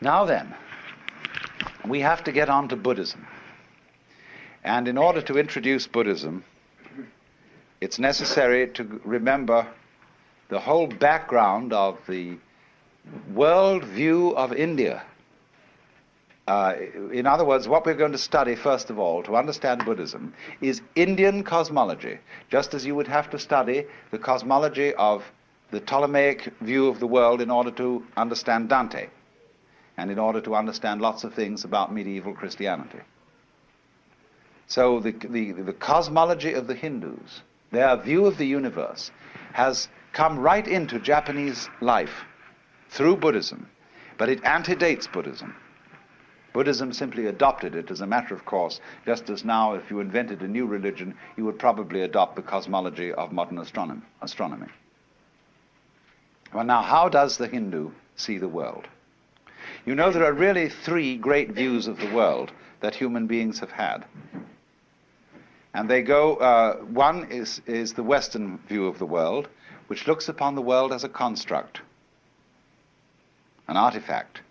Now then, we have to get on to Buddhism. And in order to introduce Buddhism, it's necessary to remember the whole background of the world view of India. In other words, what we're going to study, first of all, to understand Buddhism, is Indian cosmology, just as you would have to study the cosmology of the Ptolemaic view of the world in order to understand Dante, and in order to understand lots of things about medieval Christianity. So the cosmology of the Hindus, their view of the universe, has come right into Japanese life through Buddhism, but it antedates Buddhism. Buddhism simply adopted it as a matter of course, just as now if you invented a new religion, you would probably adopt the cosmology of modern astronomy. Well, now, how does the Hindu see the world? You know, there are really three great views of the world that human beings have had. And they go, one is the Western view of the world, which looks upon the world as a construct, an artifact,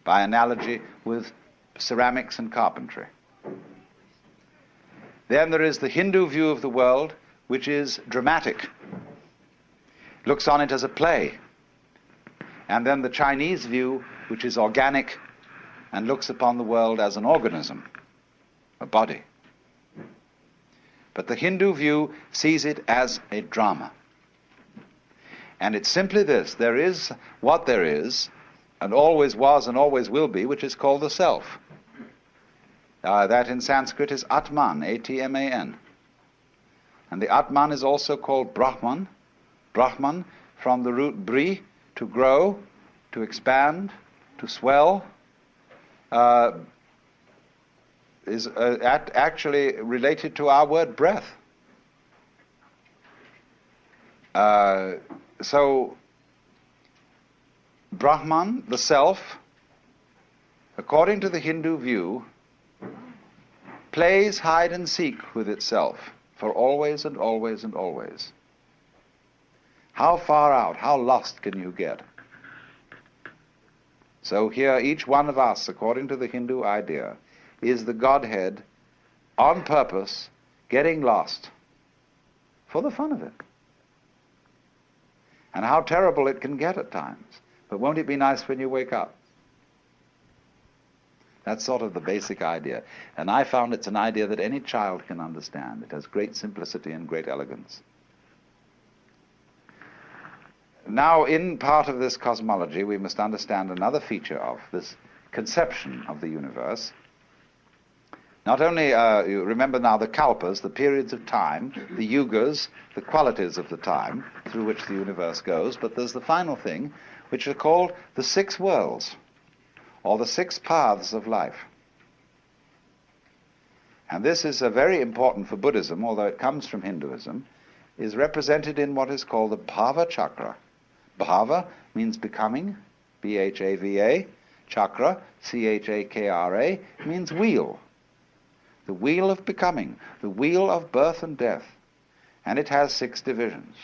by analogy with ceramics and carpentry. Then there is the Hindu view of the world, which is dramatic, looks on it as a play. And then the Chinese view, which is organic and looks upon the world as an organism, a body. But the Hindu view sees it as a drama. And it's simply this: there is what there is, and always was and always will be, which is called the self. That in Sanskrit is Atman, A-T-M-A-N. And the Atman is also called Brahman. Brahman, from the root bri, to grow, to expand, to swell, is actually related to our word breath. So, Brahman, the self, according to the Hindu view, plays hide and seek with itself for always and always and always. How far out, how lost can you get? So here, each one of us, according to the Hindu idea, is the Godhead on purpose, getting lost for the fun of it. And how terrible it can get at times. But won't it be nice when you wake up? That's sort of the basic idea. And I found it's an idea that any child can understand. It has great simplicity and great elegance. Now, in part of this cosmology, we must understand another feature of this conception of the universe. Not only, you remember now the kalpas, the periods of time, the yugas, the qualities of the time through which the universe goes, but there's the final thing, which are called the six worlds, or the six paths of life. And this is very important for Buddhism, although it comes from Hinduism, is represented in what is called the bhava chakra. Bhava means becoming, B-H-A-V-A. Chakra, C-H-A-K-R-A, means wheel. The wheel of becoming, the wheel of birth and death. And it has 6 divisions.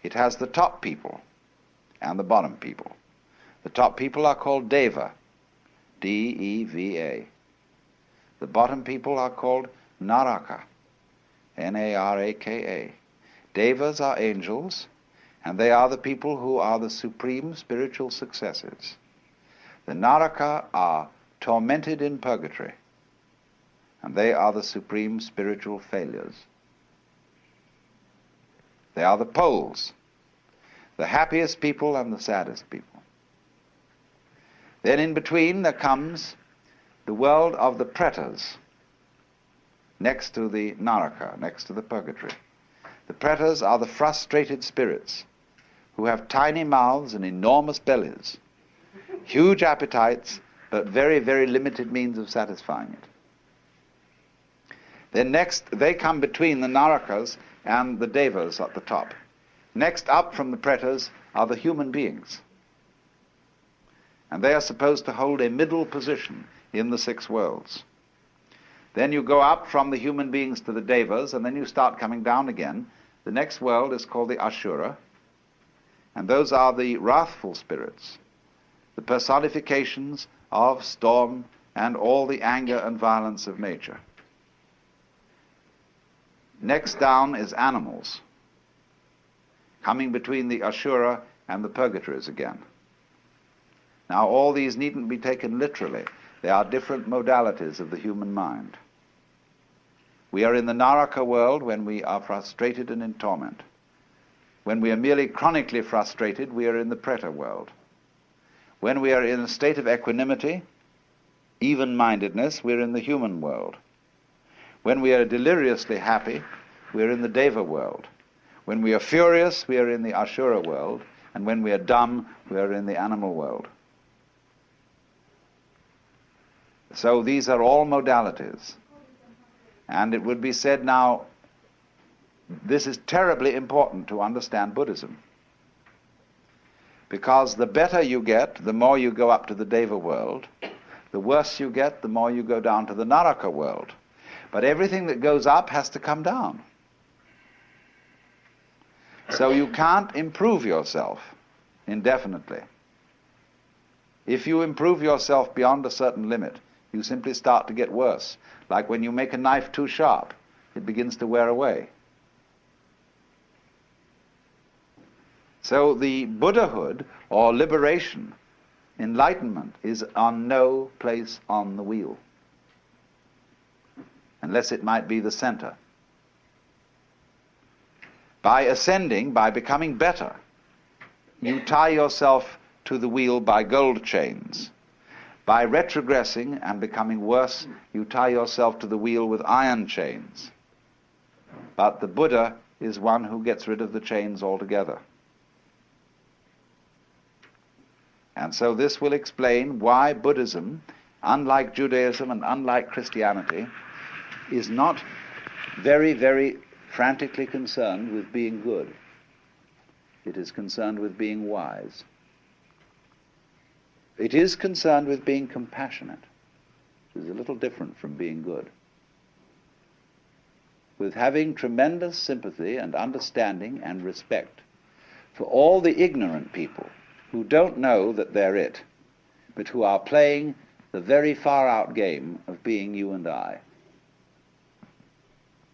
It has the top people and the bottom people. The top people are called Deva, D-E-V-A. The bottom people are called Naraka, N-A-R-A-K-A. Devas are angels, and they are the people who are the supreme spiritual successors. The Naraka are tormented in purgatory, and they are the supreme spiritual failures. They are the poles, the happiest people and the saddest people. Then in between there comes the world of the pretas, next to the Naraka, next to the purgatory. The pretas are the frustrated spirits who have tiny mouths and enormous bellies, huge appetites, but very, very limited means of satisfying it. Then next, they come between the Narakas and the Devas at the top. Next up from the pretas are the human beings. And they are supposed to hold a middle position in the 6 worlds. Then you go up from the human beings to the Devas, and then you start coming down again. The next world is called the Ashura, and those are the wrathful spirits, the personifications of storm and all the anger and violence of nature. Next down is animals, coming between the Ashura and the purgatories again. Now all these needn't be taken literally. They are different modalities of the human mind. We are in the Naraka world when we are frustrated and in torment. When we are merely chronically frustrated, we are in the Preta world. When we are in a state of equanimity, even-mindedness, we are in the human world. When we are deliriously happy, we are in the Deva world. When we are furious, we are in the Ashura world. And when we are dumb, we are in the animal world. So these are all modalities. And it would be said now, this is terribly important to understand Buddhism. Because the better you get, the more you go up to the Deva world. The worse you get, the more you go down to the Naraka world. But everything that goes up has to come down. So you can't improve yourself indefinitely. If you improve yourself beyond a certain limit, you simply start to get worse. Like when you make a knife too sharp, it begins to wear away. So the Buddhahood, or liberation, enlightenment, is on no place on the wheel, unless it might be the center. By ascending, by becoming better, you tie yourself to the wheel by gold chains. By retrogressing and becoming worse, you tie yourself to the wheel with iron chains. But the Buddha is one who gets rid of the chains altogether. And so this will explain why Buddhism, unlike Judaism and unlike Christianity, is not very, very frantically concerned with being good. It is concerned with being wise. It is concerned with being compassionate, which is a little different from being good. With having tremendous sympathy and understanding and respect for all the ignorant people who don't know that they're it, but who are playing the very far-out game of being you and I.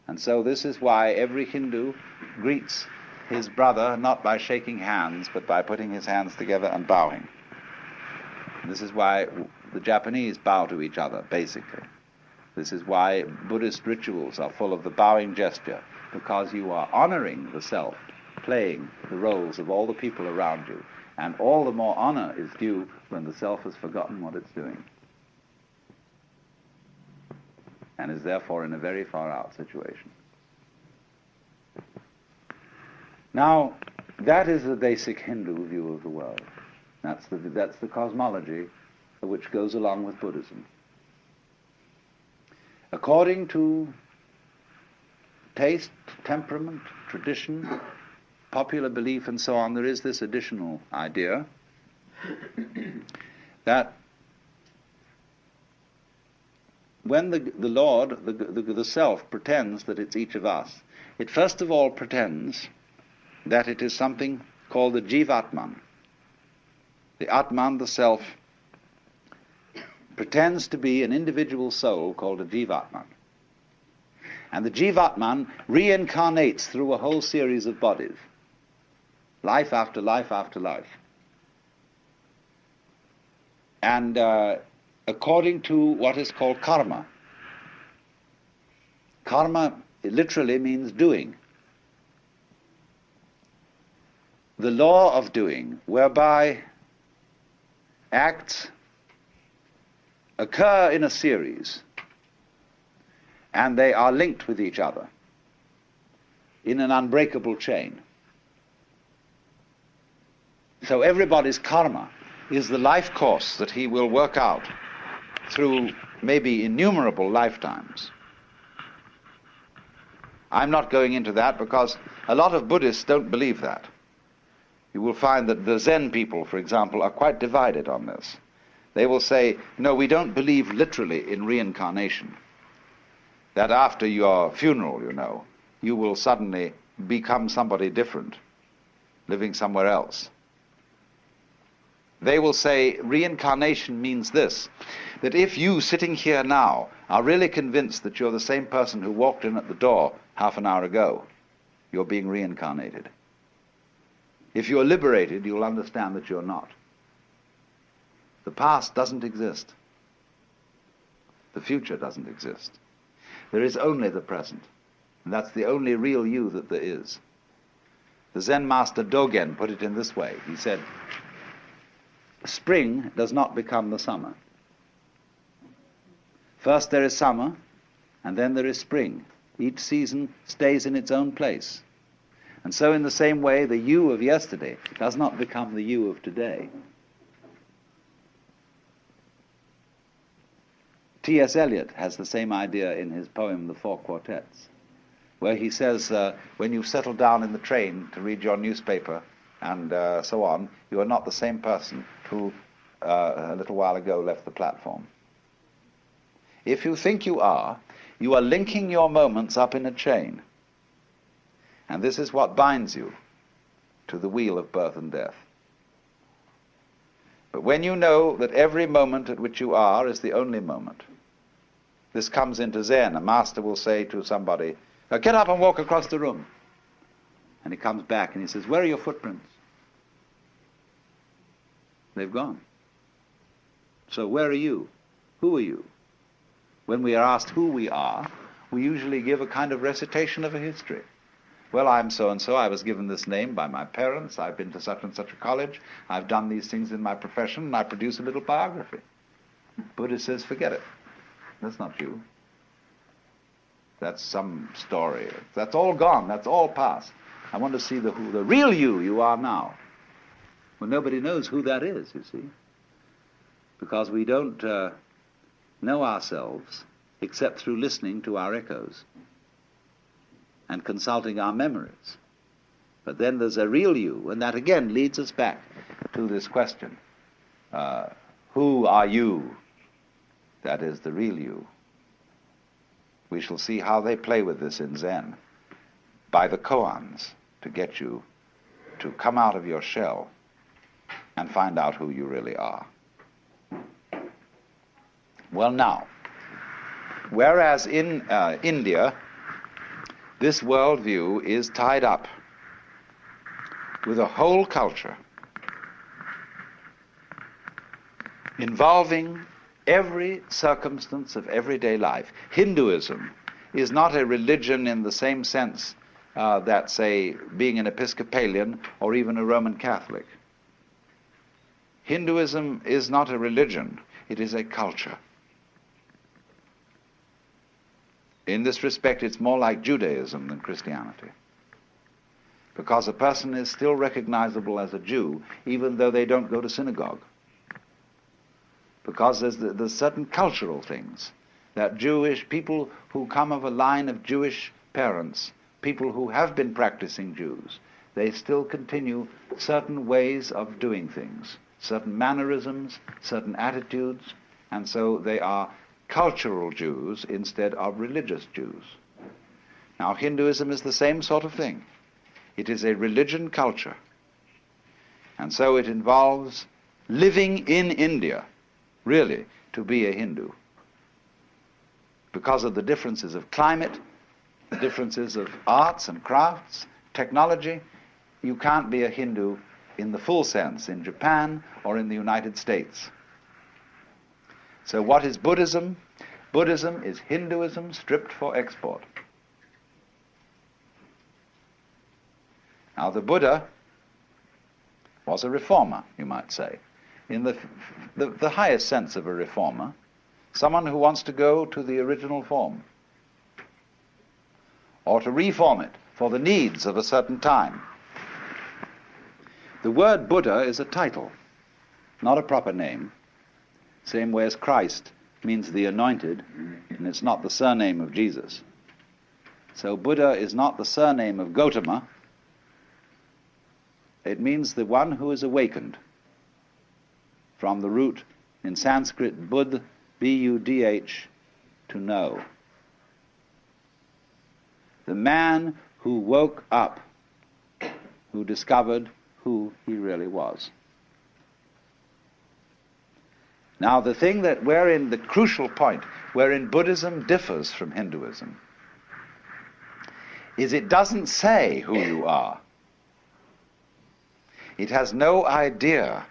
And so this is why every Hindu greets his brother not by shaking hands, but by putting his hands together and bowing. And this is why the Japanese bow to each other, basically. This is why Buddhist rituals are full of the bowing gesture, because you are honoring the self, playing the roles of all the people around you. And all the more honor is due when the self has forgotten what it's doing, and is therefore in a very far-out situation. Now, that is the basic Hindu view of the world. That's the cosmology which goes along with Buddhism. According to taste, temperament, tradition, popular belief and so on, there is this additional idea that when the Lord, the self, pretends that it's each of us, it first of all pretends that it is something called the Jivatman. The Atman, the self, pretends to be an individual soul called a Jivatman. And the Jivatman reincarnates through a whole series of bodies, life after life after life. And according to what is called karma. Karma literally means doing. The law of doing, whereby acts occur in a series and they are linked with each other in an unbreakable chain. So everybody's karma is the life course that he will work out through maybe innumerable lifetimes. I'm not going into that because a lot of Buddhists don't believe that. You will find that the Zen people, for example, are quite divided on this. They will say, no, we don't believe literally in reincarnation. That after your funeral, you will suddenly become somebody different, living somewhere else. They will say reincarnation means this, that if you, sitting here now, are really convinced that you're the same person who walked in at the door half an hour ago, you're being reincarnated. If you're liberated, you'll understand that you're not. The past doesn't exist. The future doesn't exist. There is only the present, and that's the only real you that there is. The Zen master Dogen put it in this way. He said, spring does not become the summer. First there is summer, and then there is spring. Each season stays in its own place. And so in the same way, the you of yesterday does not become the you of today. T.S. Eliot has the same idea in his poem, The Four Quartets, where he says, when you've settled down in the train to read your newspaper and so on, you are not the same person who a little while ago left the platform. If you think you are linking your moments up in a chain. And this is what binds you to the wheel of birth and death. But when you know that every moment at which you are is the only moment, this comes into Zen. A master will say to somebody, now get up and walk across the room. And he comes back and he says, where are your footprints? They've gone. So where are you? Who are you? When we are asked who we are, we usually give a kind of recitation of a history. Well, I'm so-and-so, I was given this name by my parents, I've been to such and such a college, I've done these things in my profession, and I produce a little biography. Buddha says, forget it. That's not you. That's some story. That's all gone, that's all past. I want to see the real you are now. Well, nobody knows who that is, you see. Because we don't know ourselves except through listening to our echoes and consulting our memories. But then there's a real you, and that again leads us back to this question. Who are you? That is the real you. We shall see how they play with this in Zen, by the koans, to get you to come out of your shell and find out who you really are. Well now, whereas in India, this worldview is tied up with a whole culture involving every circumstance of everyday life. Hinduism is not a religion in the same sense that, say, being an Episcopalian or even a Roman Catholic. Hinduism is not a religion, it is a culture. In this respect, it's more like Judaism than Christianity, because a person is still recognizable as a Jew even though they don't go to synagogue, because there's certain cultural things that Jewish people who come of a line of Jewish parents, people who have been practicing Jews, they still continue certain ways of doing things, certain mannerisms, certain attitudes, and so they are cultural Jews instead of religious Jews. Now, Hinduism is the same sort of thing. It is a religion culture. And so it involves living in India, really, to be a Hindu. Because of the differences of climate, the differences of arts and crafts, technology, you can't be a Hindu in the full sense in Japan or in the United States. So what is Buddhism? Buddhism is Hinduism stripped for export. Now the Buddha was a reformer, you might say, in the highest sense of a reformer, someone who wants to go to the original form, or to reform it for the needs of a certain time. The word Buddha is a title, not a proper name. Same way as Christ means the anointed, and it's not the surname of Jesus. So Buddha is not the surname of Gautama. It means the one who is awakened, from the root in Sanskrit Budh, B-U-D-H, to know. The man who woke up, who discovered who he really was. Now, the thing that wherein the crucial point, wherein Buddhism differs from Hinduism, is it doesn't say who you are. It has no idea,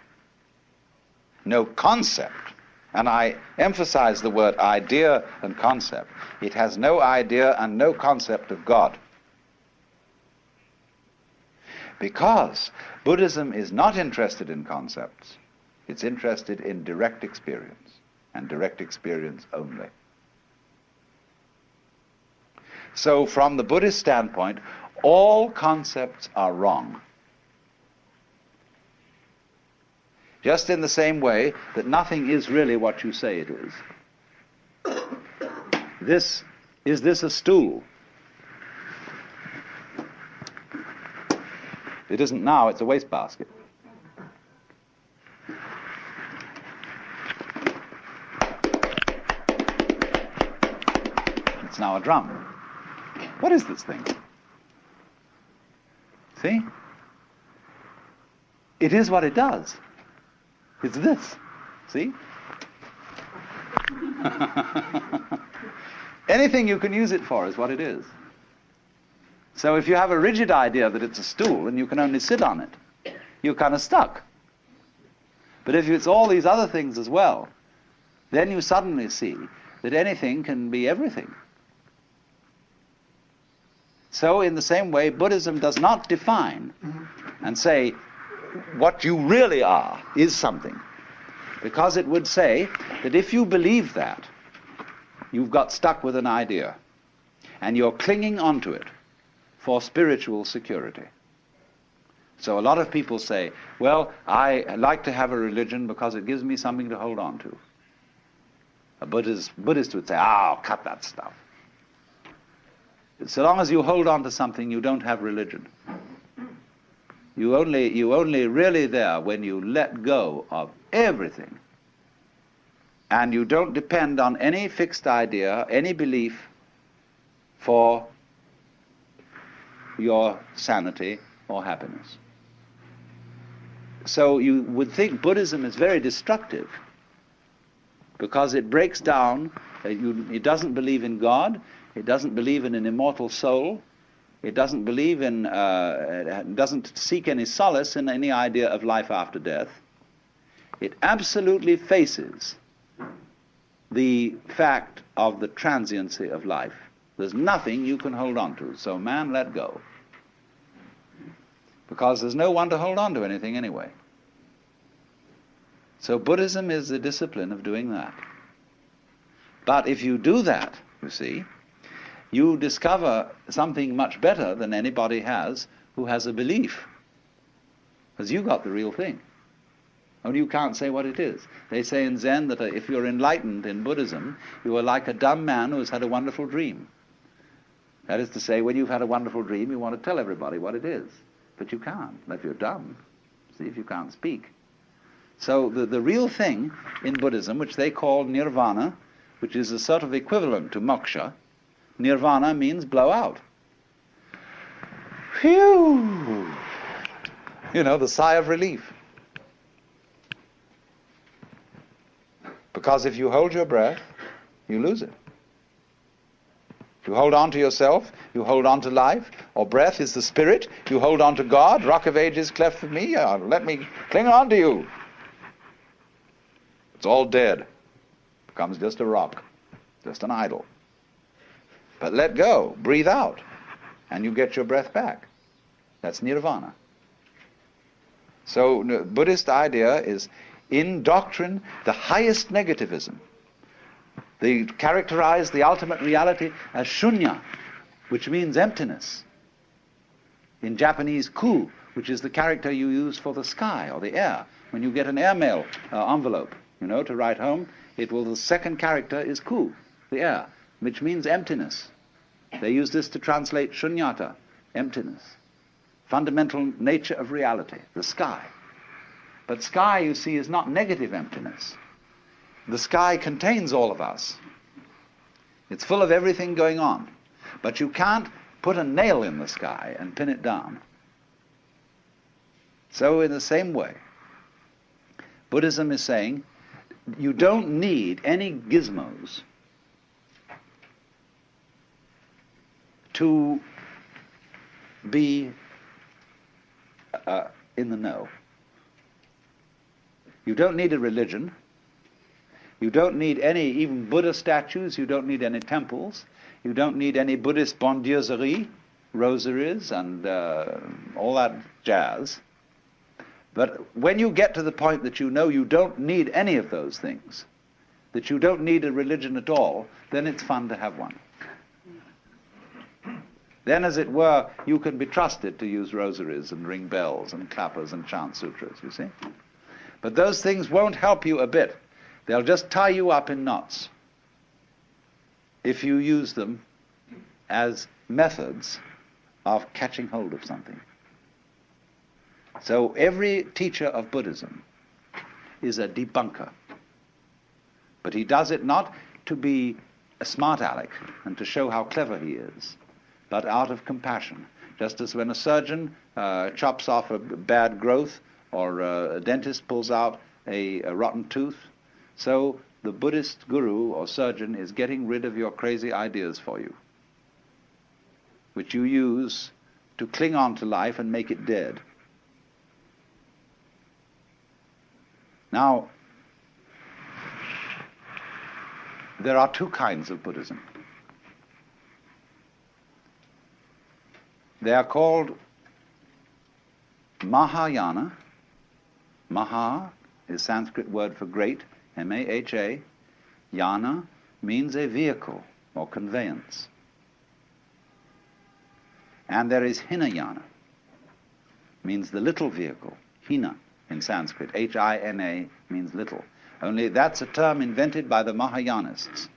no concept, and I emphasize the word idea and concept. It has no idea and no concept of God. Because Buddhism is not interested in concepts, it's interested in direct experience, and direct experience only. So from the Buddhist standpoint, all concepts are wrong. Just in the same way that nothing is really what you say it is. Is this a stool? It isn't now, it's a wastebasket. It's now a drum. What is this thing? See? It is what it does. It's this. See? Anything you can use it for is what it is. So if you have a rigid idea that it's a stool and you can only sit on it, you're kind of stuck. But if it's all these other things as well, then you suddenly see that anything can be everything. So in the same way, Buddhism does not define and say, what you really are is something. Because it would say that if you believe that, you've got stuck with an idea, and you're clinging onto it for spiritual security. So a lot of people say, well, I like to have a religion because it gives me something to hold on to. A Buddhist would say, oh, cut that stuff. So long as you hold on to something, you don't have religion. You only really there when you let go of everything. And you don't depend on any fixed idea, any belief for your sanity or happiness. So you would think Buddhism is very destructive because it breaks down, it doesn't believe in God, it doesn't believe in an immortal soul, it doesn't believe in, doesn't seek any solace in any idea of life after death. It absolutely faces the fact of the transiency of life. There's nothing you can hold on to, so man, let go. Because there's no one to hold on to anything anyway. So Buddhism is the discipline of doing that. But if you do that, you see, you discover something much better than anybody has who has a belief. Because you got the real thing. Only you can't say what it is. They say in Zen that if you're enlightened in Buddhism, you are like a dumb man who has had a wonderful dream. That is to say, when you've had a wonderful dream, you want to tell everybody what it is. But you can't, if you're dumb. See, if you can't speak. So the real thing in Buddhism, which they call Nirvana, which is a sort of equivalent to moksha, Nirvana means blow out. Phew! You know, the sigh of relief. Because if you hold your breath, you lose it. If you hold on to yourself, you hold on to life, or breath is the spirit, you hold on to God, rock of ages cleft for me, let me cling on to you. It's all dead. Becomes just a rock, just an idol. But let go, breathe out, and you get your breath back. That's nirvana. So the Buddhist idea is, in doctrine, the highest negativism. They characterize the ultimate reality as shunya, which means emptiness. In Japanese, ku, which is the character you use for the sky or the air. When you get an airmail envelope, to write home, the second character is ku, the air, which means emptiness. They use this to translate shunyata, emptiness. Fundamental nature of reality, the sky. But sky, you see, is not negative emptiness. The sky contains all of us. It's full of everything going on. But you can't put a nail in the sky and pin it down. So in the same way, Buddhism is saying, You don't need any gizmos to be in the know. You don't need a religion. You don't need any, even Buddha statues. You don't need any temples. You don't need any Buddhist bondieuserie, rosaries, and all that jazz. But when you get to the point that you know you don't need any of those things, that you don't need a religion at all, then it's fun to have one. Then, as it were, you can be trusted to use rosaries and ring bells and clappers and chant sutras, you see. But those things won't help you a bit. They'll just tie you up in knots if you use them as methods of catching hold of something. So every teacher of Buddhism is a debunker. But he does it not to be a smart aleck and to show how clever he is, but out of compassion. Just as when a surgeon chops off a bad growth, or a dentist pulls out a rotten tooth, so the Buddhist guru or surgeon is getting rid of your crazy ideas for you, which you use to cling on to life and make it dead. Now, there are two kinds of Buddhism. They are called Mahayana. Maha is Sanskrit word for great, M-A-H-A. Yana means a vehicle or conveyance. And there is Hinayana, means the little vehicle. Hina in Sanskrit, H-I-N-A, means little. Only that's a term invented by the Mahayanists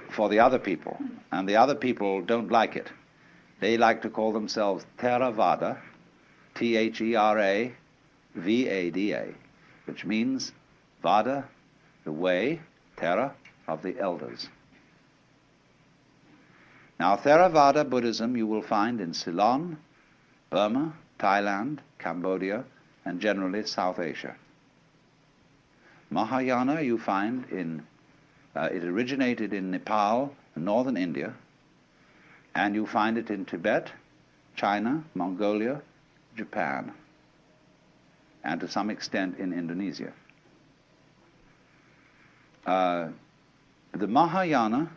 for the other people, and the other people don't like it. They like to call themselves Theravada, T-H-E-R-A-V-A-D-A, which means Vada, the way, Thera, of the elders. Now, Theravada Buddhism you will find in Ceylon, Burma, Thailand, Cambodia, and generally South Asia. Mahayana you find in, it originated in Nepal, northern India, and you find it in Tibet, China, Mongolia, Japan, and to some extent in Indonesia. The Mahayana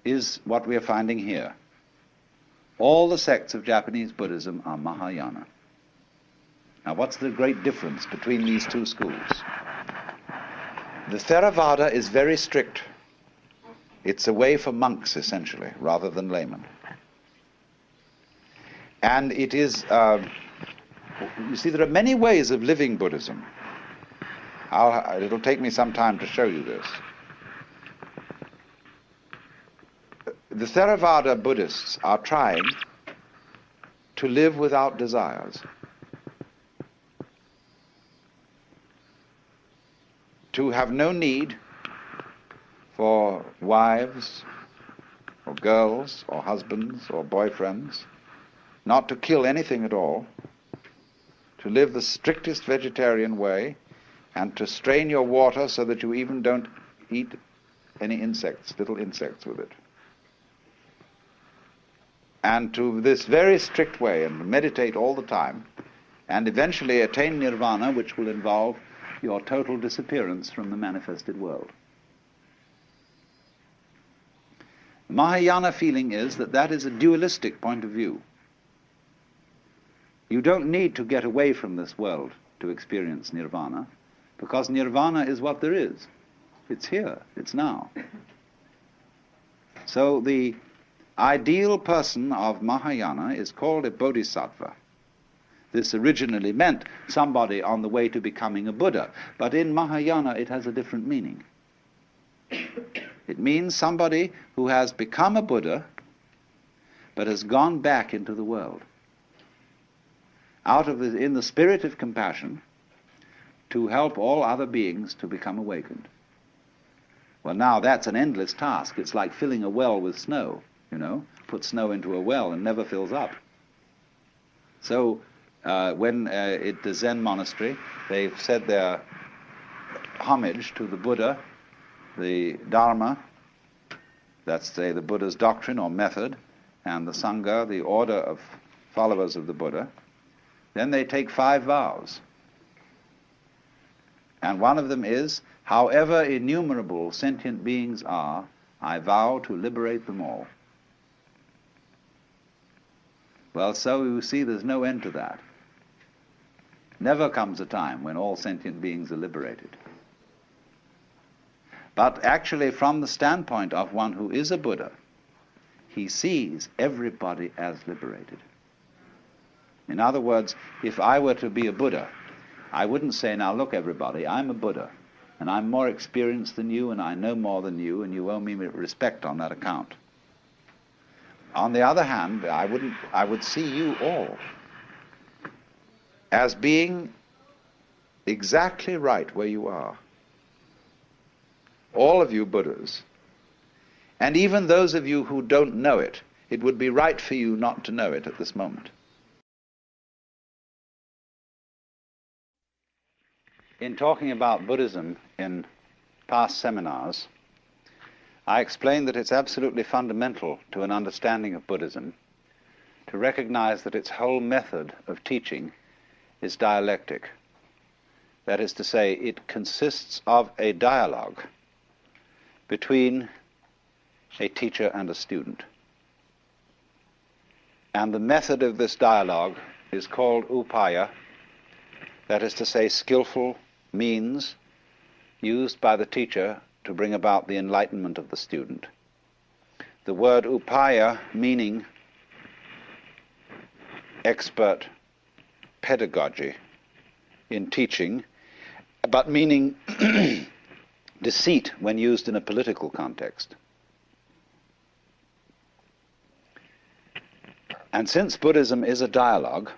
is what we are finding here. All the sects of Japanese Buddhism are Mahayana. Now, what's the great difference between these two schools? The Theravada is very strict. It's a way for monks, essentially, rather than laymen. And it is, you see, there are many ways of living Buddhism. It'll take me some time to show you this. The Theravada Buddhists are trying to live without desires, to have no need for wives or girls or husbands or boyfriends, not to kill anything at all, to live the strictest vegetarian way, and to strain your water so that you even don't eat any insects, little insects with it. And to this very strict way, and meditate all the time, and eventually attain nirvana, which will involve your total disappearance from the manifested world. Mahayana feeling is that that is a dualistic point of view. You don't need to get away from this world to experience nirvana, because nirvana is what there is. It's here, it's now. So the ideal person of Mahayana is called a bodhisattva. This originally meant somebody on the way to becoming a Buddha, but in Mahayana it has a different meaning. It means somebody who has become a Buddha, but has gone back into the world, in the spirit of compassion, to help all other beings to become awakened. Well, now that's an endless task. It's like filling a well with snow, you know. Put snow into a well and never fills up. So when at the Zen monastery, they've said their homage to the Buddha, the Dharma, that's say the Buddha's doctrine or method, and the Sangha, the order of followers of the Buddha, then they take 5 vows. And one of them is, however innumerable sentient beings are, I vow to liberate them all. Well, so you see there's no end to that. Never comes a time when all sentient beings are liberated. But actually, from the standpoint of one who is a Buddha, he sees everybody as liberated. In other words, if I were to be a Buddha, I wouldn't say, now look everybody, I'm a Buddha, and I'm more experienced than you, and I know more than you, and you owe me respect on that account. On the other hand, I would see you all as being exactly right where you are. All of you Buddhas, and even those of you who don't know it, it would be right for you not to know it at this moment. In talking about Buddhism in past seminars, I explained that it's absolutely fundamental to an understanding of Buddhism to recognize that its whole method of teaching is dialectic. That is to say, it consists of a dialogue between a teacher and a student. And the method of this dialogue is called upaya, that is to say, skillful means used by the teacher to bring about the enlightenment of the student. The word upaya meaning expert pedagogy in teaching, but meaning deceit when used in a political context. And since Buddhism is a dialogue,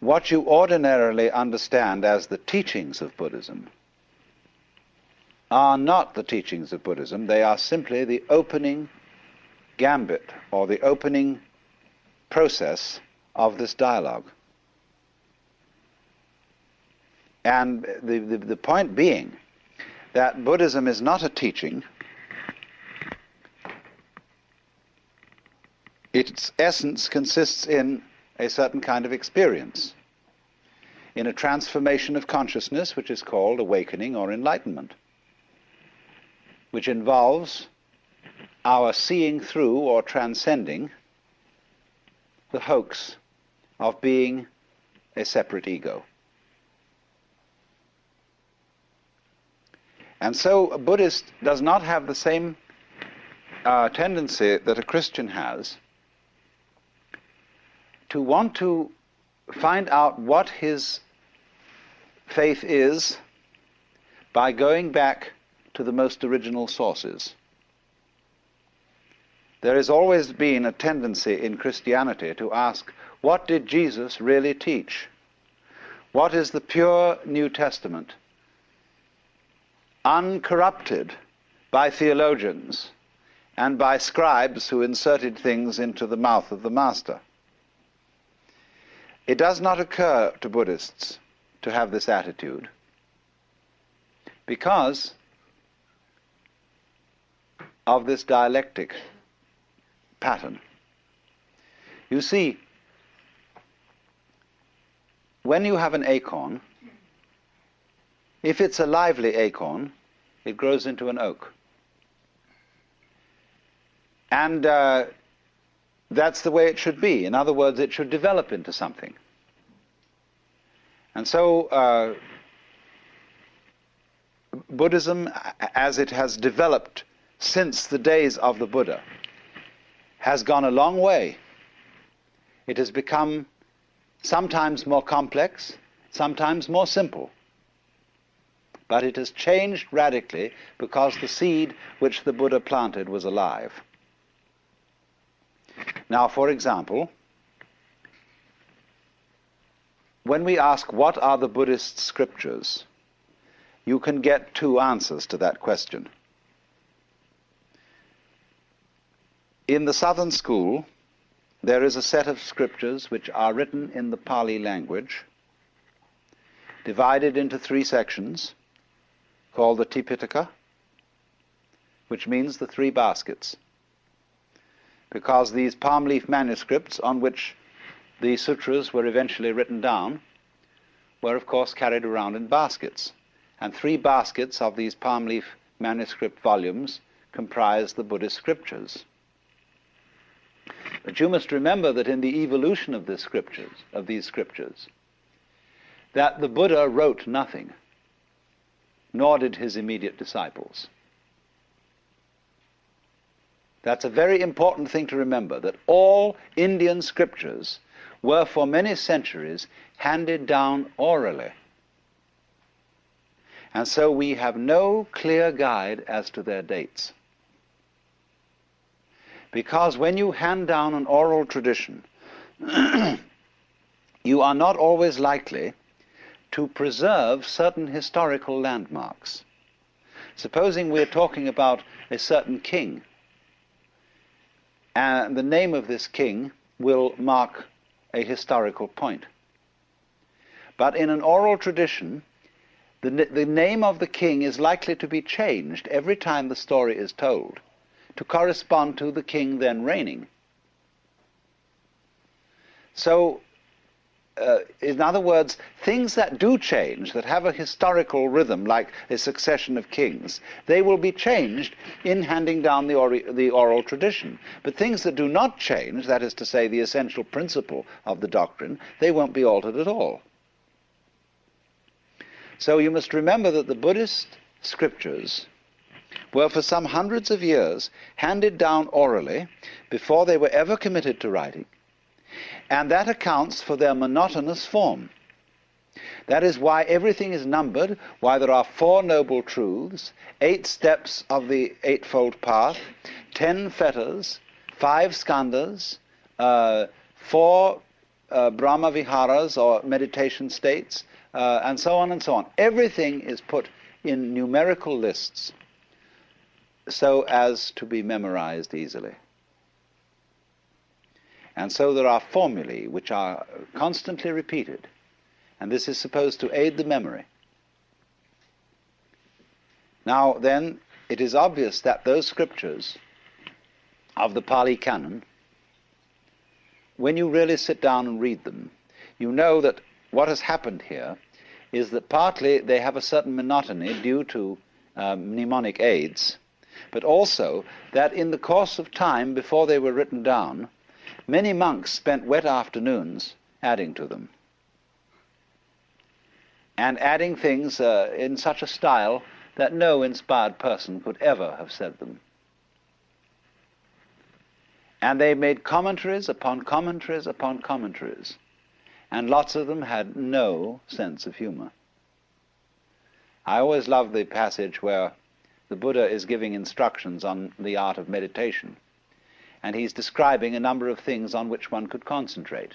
what you ordinarily understand as the teachings of Buddhism are not the teachings of Buddhism. They are simply the opening gambit or the opening process of this dialogue. And the point being that Buddhism is not a teaching. Its essence consists in a certain kind of experience, in a transformation of consciousness which is called awakening or enlightenment, which involves our seeing through or transcending the hoax of being a separate ego. And so a Buddhist does not have the same tendency that a Christian has to want to find out what his faith is by going back to the most original sources. There has always been a tendency in Christianity to ask, what did Jesus really teach? What is the pure New Testament, uncorrupted by theologians and by scribes who inserted things into the mouth of the master? It does not occur to Buddhists to have this attitude because of this dialectic pattern. You see, when you have an acorn, if it's a lively acorn, it grows into an oak. And that's the way it should be. In other words, it should develop into something. And so Buddhism, as it has developed since the days of the Buddha, has gone a long way. It has become sometimes more complex, sometimes more simple. But it has changed radically because the seed which the Buddha planted was alive. Now, for example, when we ask what are the Buddhist scriptures, you can get 2 answers to that question. In the Southern School, there is a set of scriptures which are written in the Pali language, divided into 3 sections, called the Tipitaka, which means the three baskets, because these palm leaf manuscripts on which the sutras were eventually written down were, of course, carried around in baskets. And three baskets of these palm leaf manuscript volumes comprise the Buddhist scriptures. But you must remember that in the evolution of these scriptures, that the Buddha wrote nothing, nor did his immediate disciples. That's a very important thing to remember, that all Indian scriptures were for many centuries handed down orally. And so we have no clear guide as to their dates. Because when you hand down an oral tradition, you are not always likely to preserve certain historical landmarks. Supposing we're talking about a certain king, and the name of this king will mark a historical point. But in an oral tradition, the name of the king is likely to be changed every time the story is told to correspond to the king then reigning. So, in other words, things that do change, that have a historical rhythm, like a succession of kings, they will be changed in handing down the oral tradition. But things that do not change, that is to say, the essential principle of the doctrine, they won't be altered at all. So you must remember that the Buddhist scriptures were for some hundreds of years handed down orally before they were ever committed to writing. And that accounts for their monotonous form. That is why everything is numbered, why there are 4 noble truths, 8 steps of the Eightfold Path, 10 fetters, 5 skandhas, 4 Brahma Viharas or meditation states, and so on and so on. Everything is put in numerical lists so as to be memorized easily. And so there are formulae which are constantly repeated, and this is supposed to aid the memory. Now then, it is obvious that those scriptures of the Pali Canon, when you really sit down and read them, you know that what has happened here is that partly they have a certain monotony due to mnemonic aids, but also that in the course of time before they were written down, many monks spent wet afternoons adding to them, and adding things in such a style that no inspired person could ever have said them. And they made commentaries upon commentaries upon commentaries, and lots of them had no sense of humor. I always love the passage where the Buddha is giving instructions on the art of meditation, and he's describing a number of things on which one could concentrate.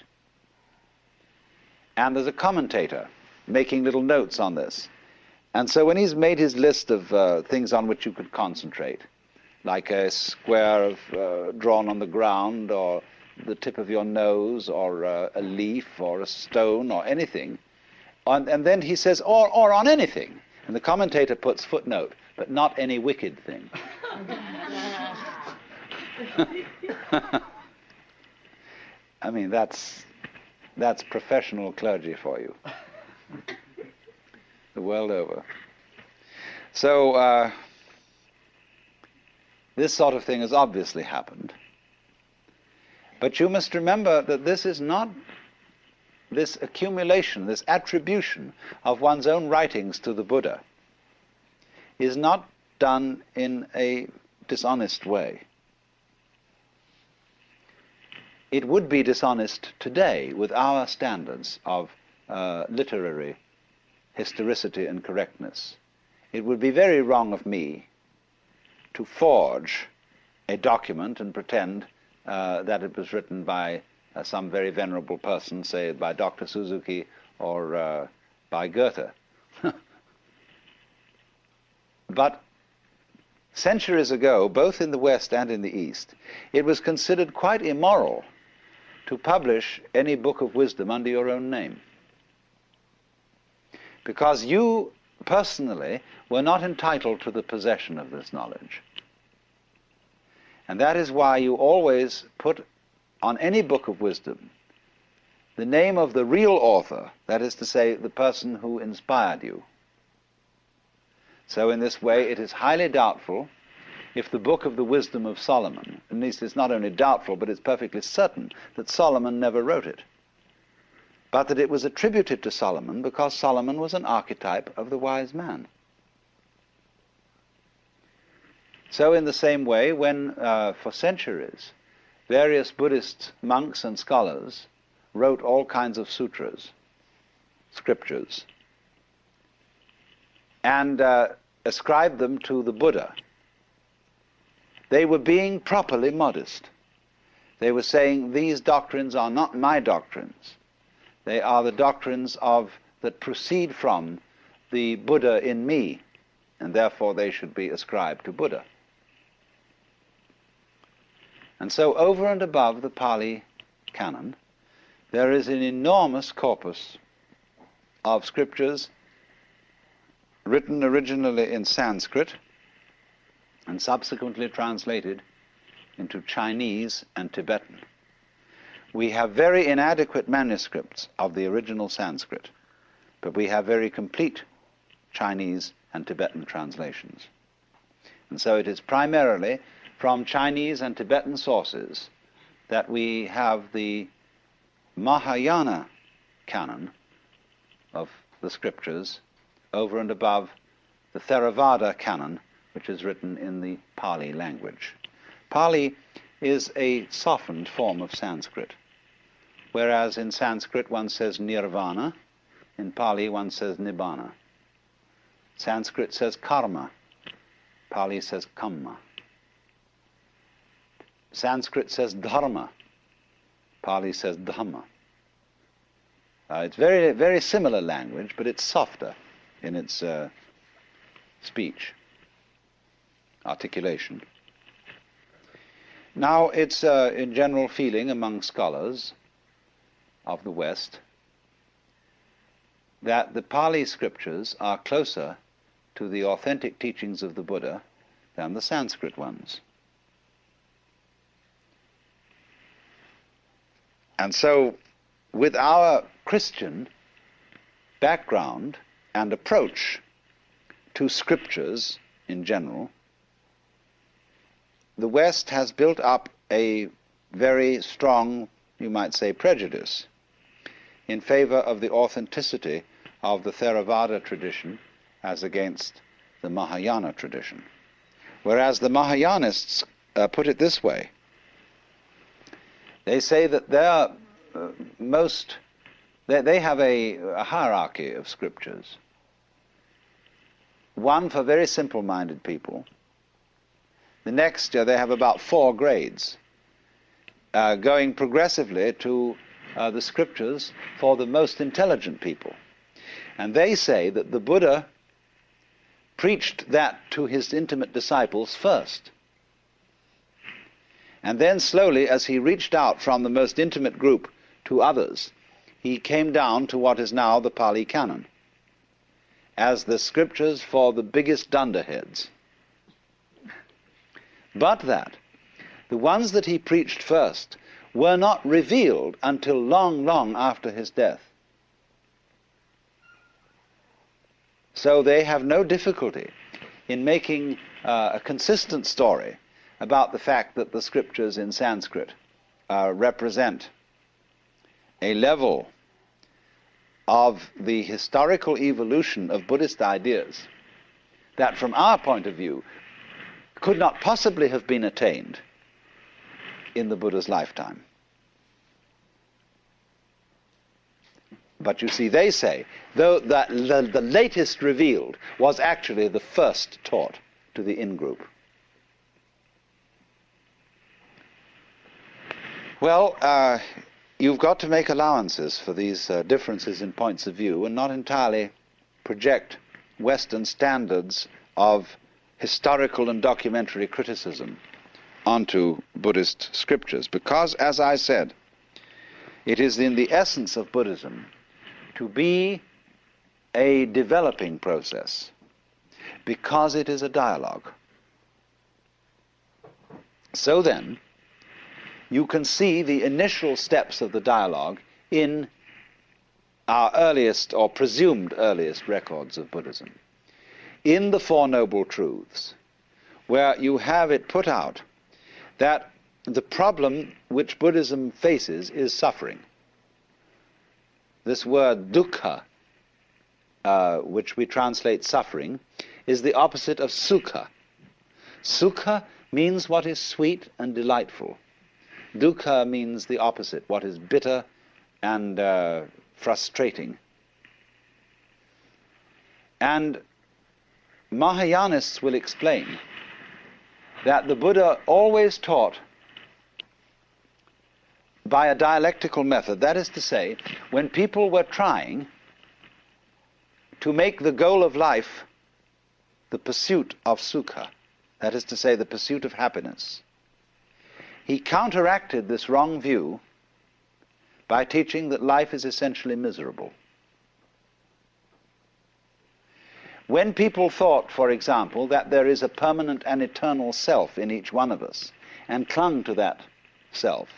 And there's a commentator making little notes on this. And so when he's made his list of things on which you could concentrate, like a square drawn on the ground, or the tip of your nose, or a leaf, or a stone, or anything, and then he says, or on anything. And the commentator puts footnote, but not any wicked thing. I mean, that's professional clergy for you, the world over. So this sort of thing has obviously happened. But you must remember that this is not, this accumulation, this attribution of one's own writings to the Buddha is not done in a dishonest way. It would be dishonest today with our standards of literary historicity and correctness. It would be very wrong of me to forge a document and pretend that it was written by some very venerable person, say by Dr. Suzuki or by Goethe. But centuries ago, both in the West and in the East, it was considered quite immoral to publish any book of wisdom under your own name. Because you personally were not entitled to the possession of this knowledge. And that is why you always put on any book of wisdom the name of the real author, that is to say, the person who inspired you. So in this way it is highly doubtful if the book of the wisdom of Solomon, at least it's not only doubtful, but it's perfectly certain that Solomon never wrote it, but that it was attributed to Solomon because Solomon was an archetype of the wise man. So in the same way, when for centuries various Buddhist monks and scholars wrote all kinds of sutras, scriptures, and ascribed them to the Buddha, they were being properly modest. They were saying, these doctrines are not my doctrines. They are the doctrines that proceed from the Buddha in me, and therefore they should be ascribed to Buddha. And so over and above the Pali canon, there is an enormous corpus of scriptures written originally in Sanskrit and subsequently translated into Chinese and Tibetan. We have very inadequate manuscripts of the original Sanskrit, but we have very complete Chinese and Tibetan translations. And so it is primarily from Chinese and Tibetan sources that we have the Mahayana canon of the scriptures over and above the Theravada canon, which is written in the Pali language. Pali is a softened form of Sanskrit, whereas in Sanskrit one says Nirvana, in Pali one says Nibbana. Sanskrit says karma, Pali says kamma. Sanskrit says dharma, Pali says dhamma. It's very, very similar language, but it's softer in its speech, articulation. Now, it's a general feeling among scholars of the West that the Pali scriptures are closer to the authentic teachings of the Buddha than the Sanskrit ones. And so, with our Christian background and approach to scriptures in general, the West has built up a very strong, you might say, prejudice in favor of the authenticity of the Theravada tradition as against the Mahayana tradition. Whereas the Mahayanists put it this way. They say that they have a hierarchy of scriptures. One for very simple-minded people. The next, they have about 4 grades, going progressively to the scriptures for the most intelligent people. And they say that the Buddha preached that to his intimate disciples first. And then slowly, as he reached out from the most intimate group to others, he came down to what is now the Pali Canon, as the scriptures for the biggest dunderheads. But that the ones that he preached first were not revealed until long, long after his death. So they have no difficulty in making a consistent story about the fact that the scriptures in Sanskrit represent a level of the historical evolution of Buddhist ideas that, from our point of view, could not possibly have been attained in the Buddha's lifetime. But you see, they say, though that the latest revealed was actually the first taught to the in-group. Well, you've got to make allowances for these differences in points of view and not entirely project Western standards of historical and documentary criticism onto Buddhist scriptures. Because, as I said, it is in the essence of Buddhism to be a developing process, because it is a dialogue. So then, you can see the initial steps of the dialogue in our earliest, or presumed earliest, records of Buddhism. In the Four Noble Truths, where you have it put out that the problem which Buddhism faces is suffering. This word dukkha, which we translate suffering, is the opposite of sukha. Sukha means what is sweet and delightful. Dukkha means the opposite, what is bitter and frustrating. And Mahayanists will explain that the Buddha always taught by a dialectical method. That is to say, when people were trying to make the goal of life the pursuit of sukha, that is to say, the pursuit of happiness, he counteracted this wrong view by teaching that life is essentially miserable. When people thought, for example, that there is a permanent and eternal self in each one of us, and clung to that self,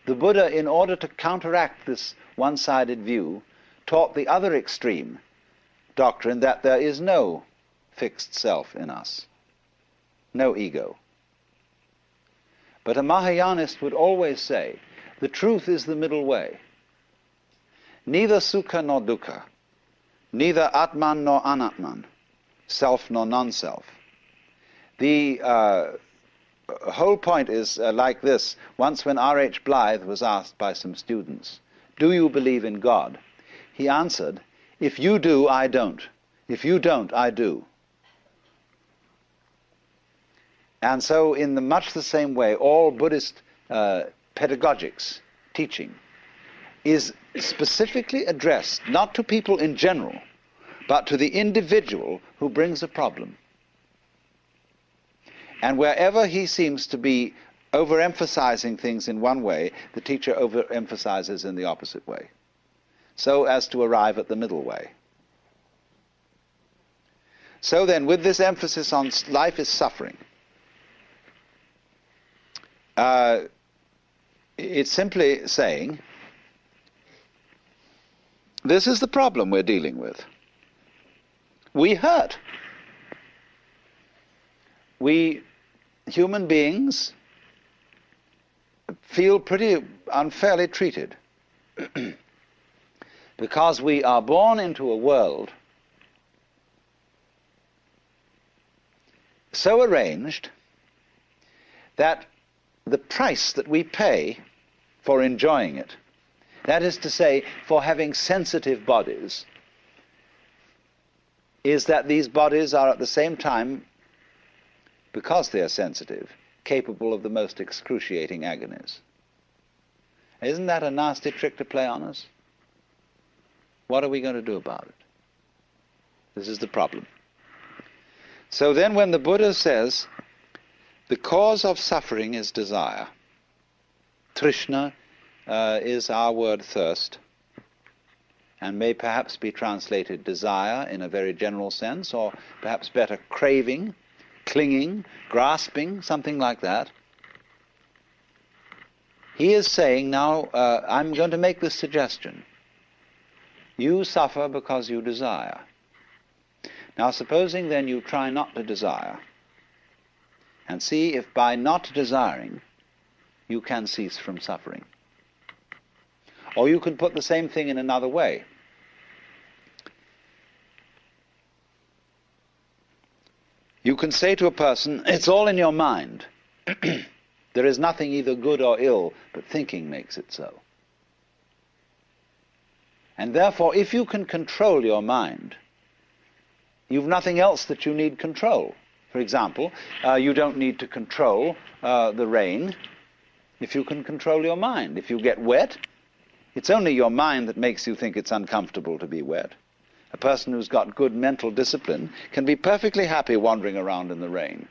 the Buddha, in order to counteract this one-sided view, taught the other extreme doctrine that there is no fixed self in us, no ego. But a Mahayanist would always say, the truth is the middle way. Neither sukha nor dukkha, neither atman nor anatman, self nor non-self. The whole point is like this. Once when R.H. Blythe was asked by some students, do you believe in God? He answered, if you do, I don't. If you don't, I do. And so in much the same way, all Buddhist pedagogics, teaching, is specifically addressed not to people in general, but to the individual who brings a problem. And wherever he seems to be overemphasizing things in one way, the teacher overemphasizes in the opposite way, so as to arrive at the middle way. So then, with this emphasis on life is suffering, it's simply saying, this is the problem we're dealing with. We hurt. We, human beings, feel pretty unfairly treated because we are born into a world so arranged that the price that we pay for enjoying it, that is to say, for having sensitive bodies, is that these bodies are at the same time, because they are sensitive, capable of the most excruciating agonies. Isn't that a nasty trick to play on us? What are we going to do about it? This is the problem. So then when the Buddha says, the cause of suffering is desire, Trishna is our word thirst, and may perhaps be translated desire in a very general sense, or perhaps better craving, clinging, grasping, something like that. He is saying now, I'm going to make this suggestion. You suffer because you desire. Now supposing then you try not to desire, and see if by not desiring you can cease from suffering. Or you can put the same thing in another way. You can say to a person, it's all in your mind. There is nothing either good or ill, but thinking makes it so. And therefore, if you can control your mind, you've nothing else that you need control. For example, you don't need to control the rain if you can control your mind. If you get wet, it's only your mind that makes you think it's uncomfortable to be wet. A person who's got good mental discipline can be perfectly happy wandering around in the rain.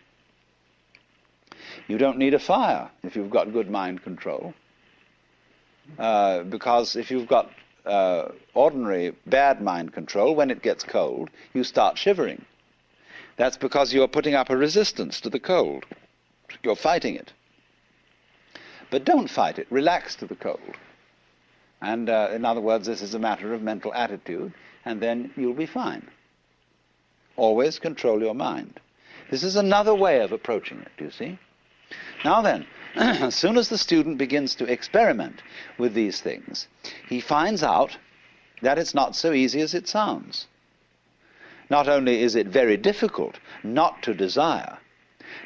You don't need a fire if you've got good mind control. Because if you've got ordinary bad mind control, when it gets cold, you start shivering. That's because you're putting up a resistance to the cold. You're fighting it. But don't fight it. Relax to the cold. And in other words, this is a matter of mental attitude, and then you'll be fine. Always control your mind. This is another way of approaching it, do you see? Now then, as soon as the student begins to experiment with these things, he finds out that it's not so easy as it sounds. Not only is it very difficult not to desire,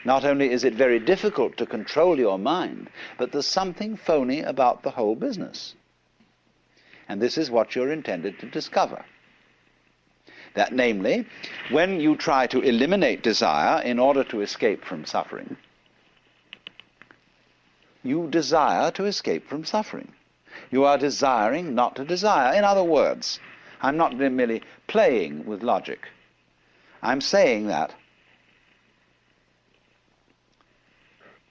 not only is it very difficult to control your mind, but there's something phony about the whole business. And this is what you're intended to discover. That namely, when you try to eliminate desire in order to escape from suffering, you desire to escape from suffering. You are desiring not to desire. In other words, I'm not merely playing with logic. I'm saying that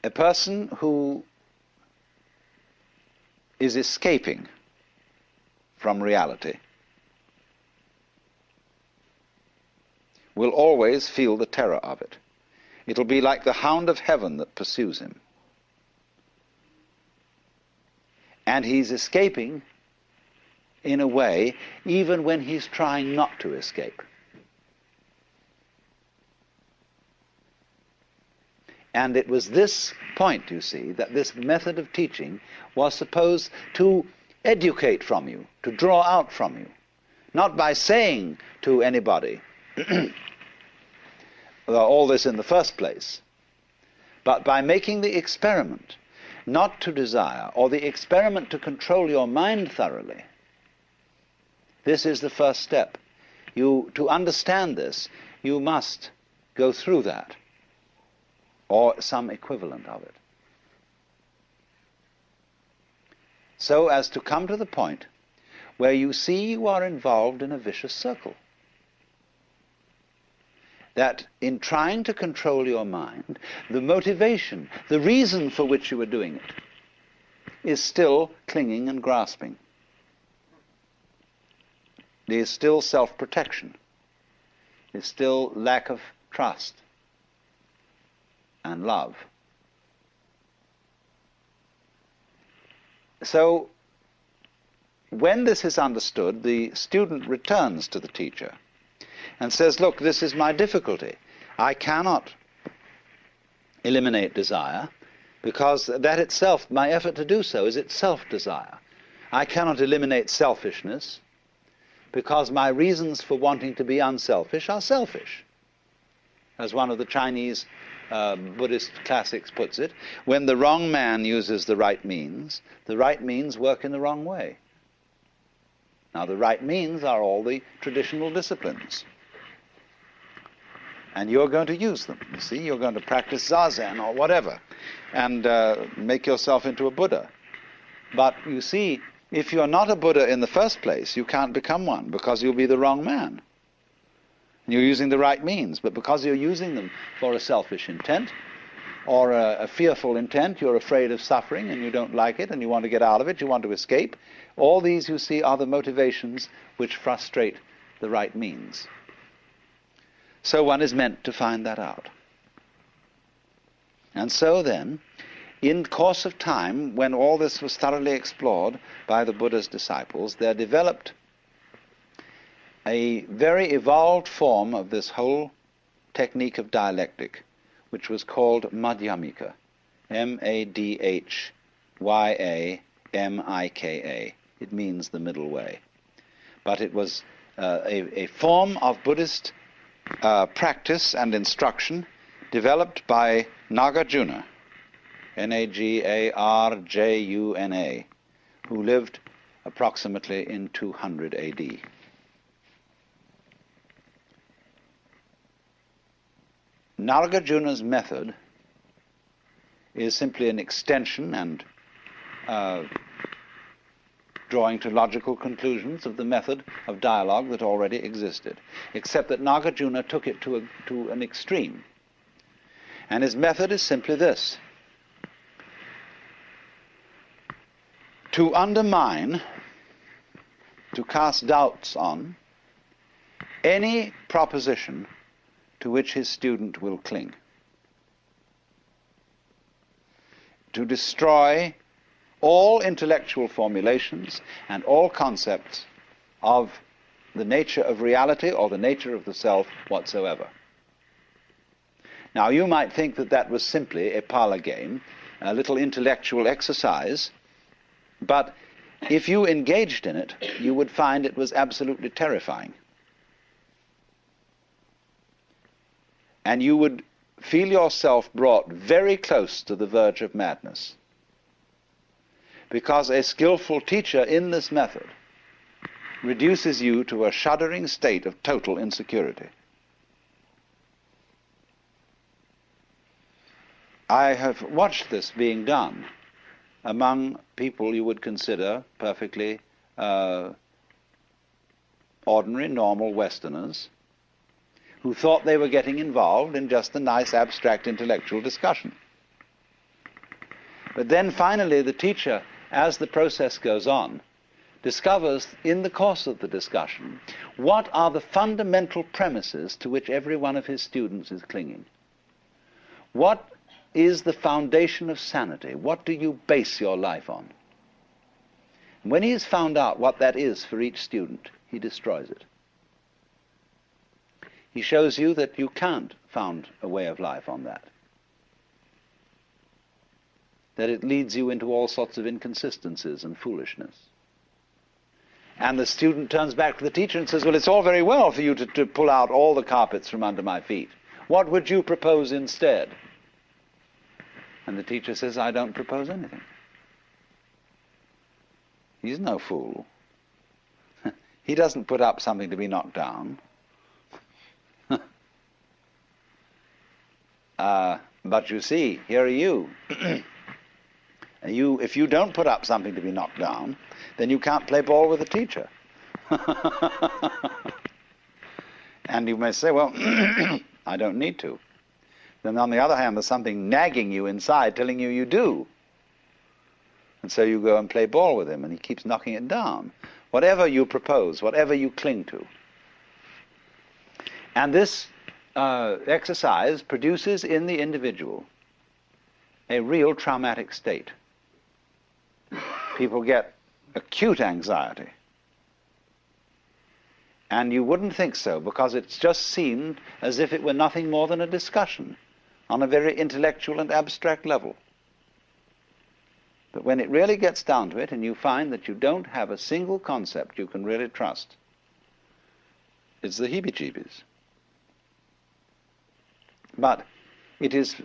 a person who is escaping from reality will always feel the terror of it. It'll be like the hound of heaven that pursues him. And he's escaping in a way even when he's trying not to escape. And it was this point, you see, that this method of teaching was supposed to educate from you, to draw out from you. Not by saying to anybody all this in the first place, but by making the experiment not to desire, or the experiment to control your mind thoroughly. This is the first step. To understand this, you must go through that, or some equivalent of it, so as to come to the point where you see you are involved in a vicious circle. That in trying to control your mind, the motivation, the reason for which you are doing it, is still clinging and grasping. There is still self-protection. There's still lack of trust and love. So, when this is understood, the student returns to the teacher and says, look, this is my difficulty. I cannot eliminate desire, because that itself, my effort to do so, is itself desire. I cannot eliminate selfishness, because my reasons for wanting to be unselfish are selfish. As one of the Chinese Buddhist classics puts it, when the wrong man uses the right means work in the wrong way. Now, the right means are all the traditional disciplines. And you're going to use them. You see, you're going to practice Zazen or whatever, and make yourself into a Buddha. But you see, if you're not a Buddha in the first place, you can't become one, because you'll be the wrong man. You're using the right means, but because you're using them for a selfish intent, or a fearful intent, you're afraid of suffering and you don't like it and you want to get out of it, you want to escape, all these, you see, are the motivations which frustrate the right means. So one is meant to find that out. And so then, in course of time, when all this was thoroughly explored by the Buddha's disciples, there developed a very evolved form of this whole technique of dialectic, which was called Madhyamika, M-A-D-H-Y-A-M-I-K-A. It means the middle way. But it was a form of Buddhist practice and instruction developed by Nagarjuna, N-A-G-A-R-J-U-N-A, who lived approximately in 200 A.D. Nagarjuna's method is simply an extension and drawing to logical conclusions of the method of dialogue that already existed, except that Nagarjuna took it to an extreme. And his method is simply this: to undermine to cast doubts on any proposition to which his student will cling, to destroy all intellectual formulations and all concepts of the nature of reality or the nature of the self whatsoever. Now, you might think that that was simply a parlor game, a little intellectual exercise, but if you engaged in it, you would find it was absolutely terrifying. And you would feel yourself brought very close to the verge of madness. Because a skillful teacher in this method reduces you to a shuddering state of total insecurity. I have watched this being done among people you would consider perfectly ordinary, normal Westerners who thought they were getting involved in just a nice abstract intellectual discussion. But then finally the teacher, as the process goes on, discovers in the course of the discussion what are the fundamental premises to which every one of his students is clinging. What is the foundation of sanity? What do you base your life on? And when he has found out what that is for each student, he destroys it. He shows you that you can't found a way of life on that. That it leads you into all sorts of inconsistencies and foolishness. And the student turns back to the teacher and says, well, it's all very well for you to pull out all the carpets from under my feet. What would you propose instead? And the teacher says, I don't propose anything. He's no fool. He doesn't put up something to be knocked down. But you see, here are you. If you don't put up something to be knocked down, then you can't play ball with the teacher. And you may say, well, I don't need to. Then on the other hand, there's something nagging you inside telling you you do. And so you go and play ball with him, and he keeps knocking it down. Whatever you propose, whatever you cling to. And this exercise produces in the individual a real traumatic state. People get acute anxiety. And you wouldn't think so, because it's just seemed as if it were nothing more than a discussion on a very intellectual and abstract level. But when it really gets down to it, and you find that you don't have a single concept you can really trust, it's the heebie-jeebies. But it is,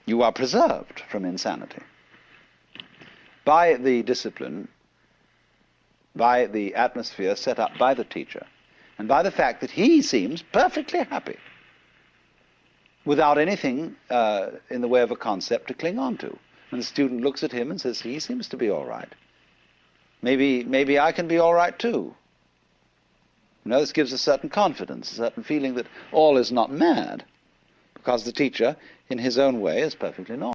you are preserved from insanity by the discipline, by the atmosphere set up by the teacher, and by the fact that he seems perfectly happy without anything in the way of a concept to cling on to. And the student looks at him and says, he seems to be all right. Maybe I can be all right too. You know, this gives a certain confidence, a certain feeling that all is not mad, because the teacher, in his own way, is perfectly normal.